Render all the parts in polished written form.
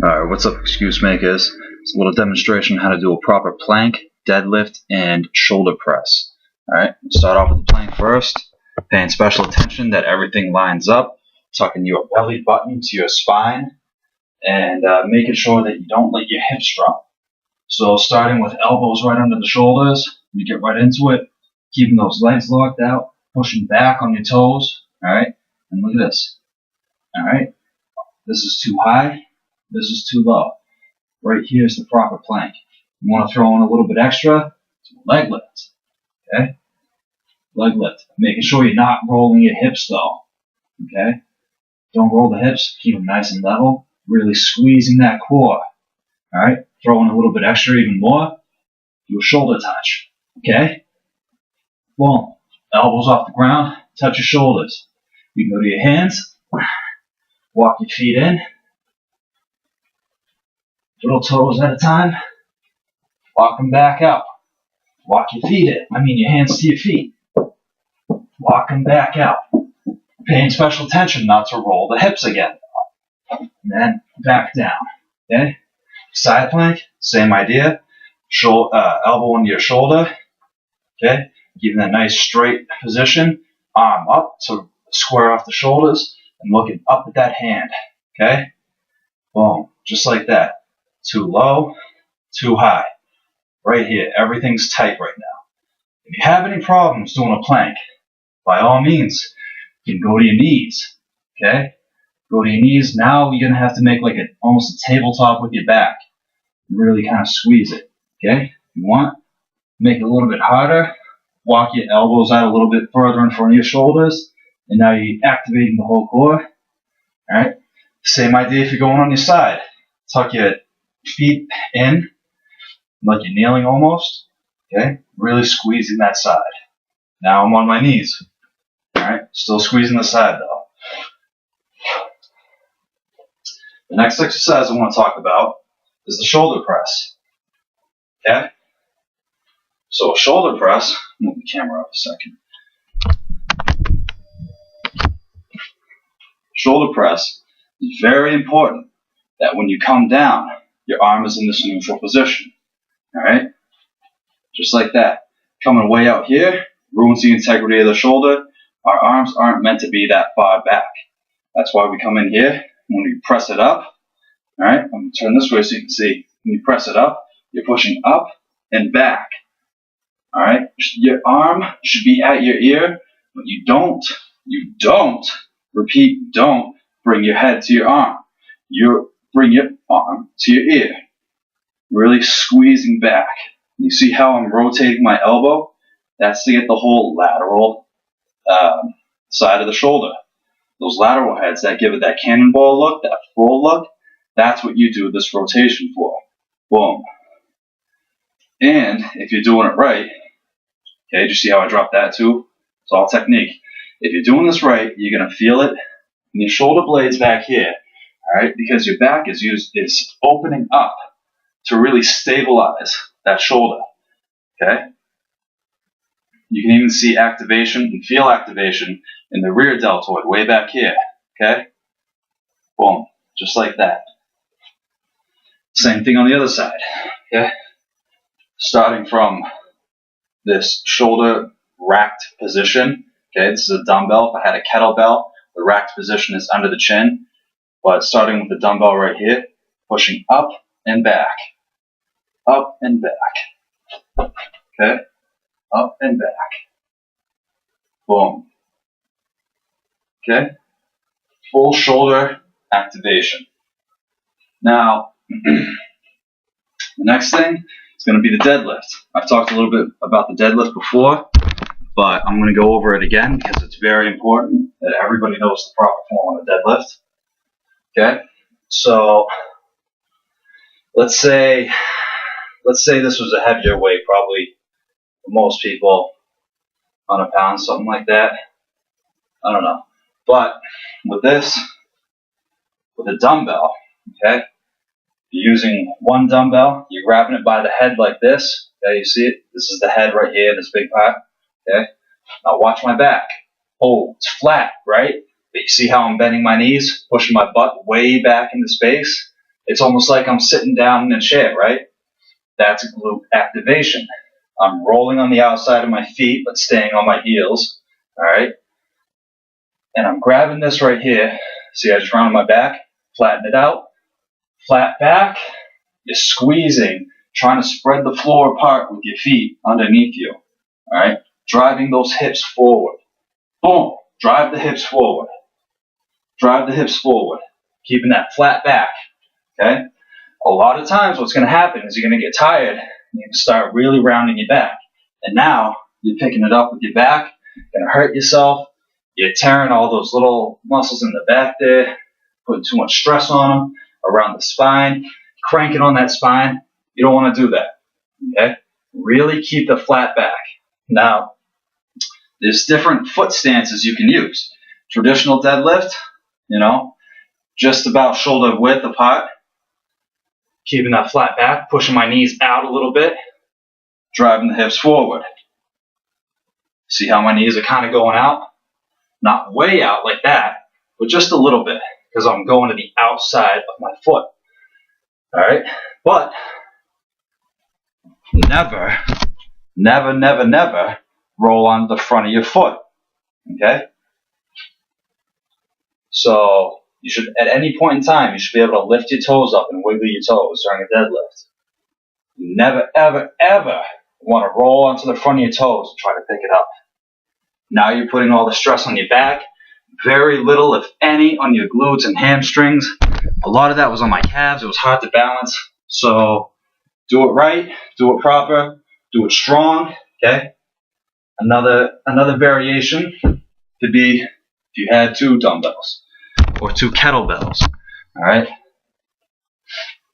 Alright, what's up, excuse makers? It's a little demonstration on how to do a proper plank, deadlift, and shoulder press. Alright, start off with the plank first, paying special attention that everything lines up, tucking your belly button to your spine, and making sure that you don't let your hips drop. So starting with elbows right under the shoulders, you get right into it, keeping those legs locked out, pushing back on your toes. Alright, and look at this. Alright, this is too high. This is too low. Right here is the proper plank. You want to throw in a little bit extra, leg lift. Okay? Leg lift. Making sure you're not rolling your hips though. Okay? Don't roll the hips. Keep them nice and level. Really squeezing that core. Alright? Throw in a little bit extra, even more. Do a shoulder touch. Okay? Boom. Elbows off the ground. Touch your shoulders. You can go to your hands. Walk your feet in. Little toes at a time. Walk them back out. Walk your feet in. Your hands to your feet. Walk them back out. Paying special attention not to roll the hips again. And then back down. Okay? Side plank, same idea. Elbow into your shoulder. Okay? Keeping that nice straight position. Arm up to square off the shoulders and looking up at that hand. Okay? Boom. Just like that. Too low, too high. Right here, everything's tight right now. If you have any problems doing a plank, by all means, you can go to your knees. Okay? Go to your knees. Now you're gonna have to make like almost a tabletop with your back. Really kind of squeeze it. Okay? If you want, make it a little bit harder. Walk your elbows out a little bit further in front of your shoulders, and now you're activating the whole core. All right? Same idea if you're going on your side. Tuck your feet in, like you're kneeling almost. Okay? Really squeezing that side. Now I'm on my knees. Alright? Still squeezing the side though. The next exercise I want to talk about is the shoulder press. Okay? So a shoulder press, move the camera up a second. Shoulder press is very important that when you come down, your arm is in this neutral position. Alright? Just like that. Coming way out here ruins the integrity of the shoulder. Our arms aren't meant to be that far back. That's why we come in here. When you press it up, alright, I'm going to turn this way so you can see. When you press it up, you're pushing up and back. Alright? Your arm should be at your ear, but you don't, repeat, don't bring your head to your arm. You bring your arm to your ear. Really squeezing back. You see how I'm rotating my elbow? That's to get the whole lateral side of the shoulder. Those lateral heads that give it that cannonball look, that full look, that's what you do this rotation for. Boom. And if you're doing it right, okay, did you see how I dropped that too? It's all technique. If you're doing this right, you're going to feel it in your shoulder blades back here. Alright, because your back is opening up to really stabilize that shoulder. Okay? You can even see activation and feel activation in the rear deltoid way back here. Okay? Boom. Just like that. Same thing on the other side. Okay? Starting from this shoulder racked position. Okay, this is a dumbbell. If I had a kettlebell, the racked position is under the chin. But starting with the dumbbell right here, pushing up and back. Up and back. Okay? Up and back. Boom. Okay? Full shoulder activation. Now, the next thing is going to be the deadlift. I've talked a little bit about the deadlift before, but I'm going to go over it again because it's very important that everybody knows the proper form on a deadlift. Okay? So, let's say this was a heavier weight, probably for most people, 100 pounds, something like that. I don't know. But with this, with a dumbbell, okay, you're using one dumbbell, you're grabbing it by the head like this. Okay, you see it? This is the head right here, this big part. Okay? Now watch my back. Oh, it's flat, right? But you see how I'm bending my knees, pushing my butt way back into space? It's almost like I'm sitting down in a chair, right? That's glute activation. I'm rolling on the outside of my feet, but staying on my heels, all right? And I'm grabbing this right here. See, I just rounded my back, flatten it out, flat back. You're squeezing, trying to spread the floor apart with your feet underneath you, all right? Driving those hips forward. Boom, drive the hips forward. Drive the hips forward, keeping that flat back, okay? A lot of times what's going to happen is you're going to get tired and you're going to start really rounding your back. And now you're picking it up with your back, going to hurt yourself. You're tearing all those little muscles in the back there, putting too much stress on them, around the spine, cranking on that spine. You don't want to do that, okay? Really keep the flat back. Now, there's different foot stances you can use. Traditional deadlift, just about shoulder width apart. Keeping that flat back, pushing my knees out a little bit, driving the hips forward. See how my knees are kind of going out? Not way out like that, but just a little bit, because I'm going to the outside of my foot. All right? But never roll onto the front of your foot. Okay? So you should, at any point in time, you should be able to lift your toes up and wiggle your toes during a deadlift. You never, ever, ever want to roll onto the front of your toes and try to pick it up. Now you're putting all the stress on your back. Very little, if any, on your glutes and hamstrings. A lot of that was on my calves. It was hard to balance. So do it right, do it proper, do it strong. Okay. Another variation could be if you had 2 dumbbells or 2 kettlebells. All right.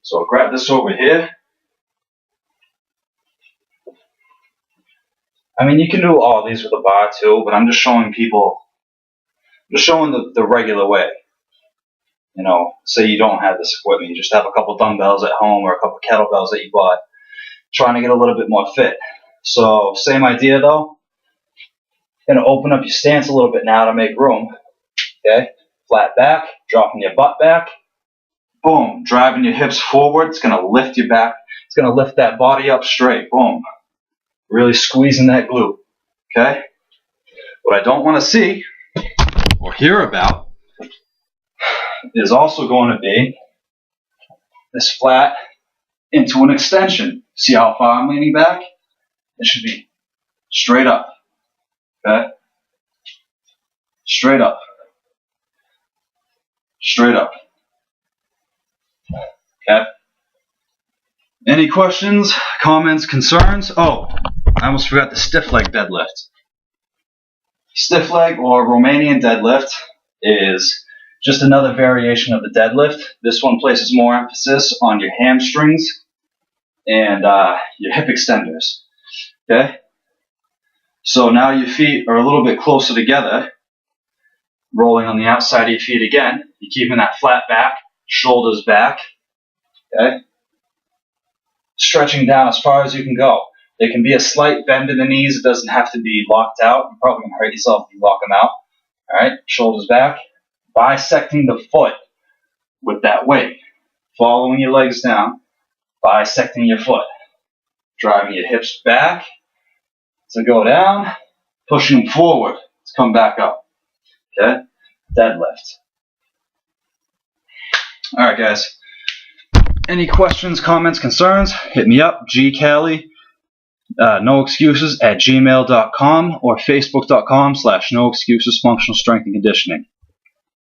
So I'll grab this over here. I mean, you can do all these with a bar too, but I'm just showing people, the regular way. Say you don't have this equipment, you just have a couple dumbbells at home or a couple kettlebells that you bought, trying to get a little bit more fit. So same idea though. Going to open up your stance a little bit now to make room. Okay, flat back, dropping your butt back. Boom, driving your hips forward. It's going to lift your back. It's going to lift that body up straight. Boom. Really squeezing that glute, okay? What I don't want to see or hear about is also going to be this flat into an extension. See how far I'm leaning back? It should be straight up, okay? Straight up. Straight up. Okay? Any questions, comments, concerns? Oh, I almost forgot the stiff leg deadlift. Stiff leg or Romanian deadlift is just another variation of the deadlift. This one places more emphasis on your hamstrings and your hip extenders. Okay? So now your feet are a little bit closer together, rolling on the outside of your feet again. You're keeping that flat back, shoulders back. Okay? Stretching down as far as you can go. There can be a slight bend in the knees. It doesn't have to be locked out. You're probably going to hurt yourself if you lock them out. All right, shoulders back. Bisecting the foot with that weight. Following your legs down. Bisecting your foot. Driving your hips back to go down. Pushing them forward to come back up. Okay, deadlift. All right, guys. Any questions, comments, concerns? Hit me up, gkalinoexcuses@gmail.com or facebook.com/noexcusesfunctional strength and conditioning.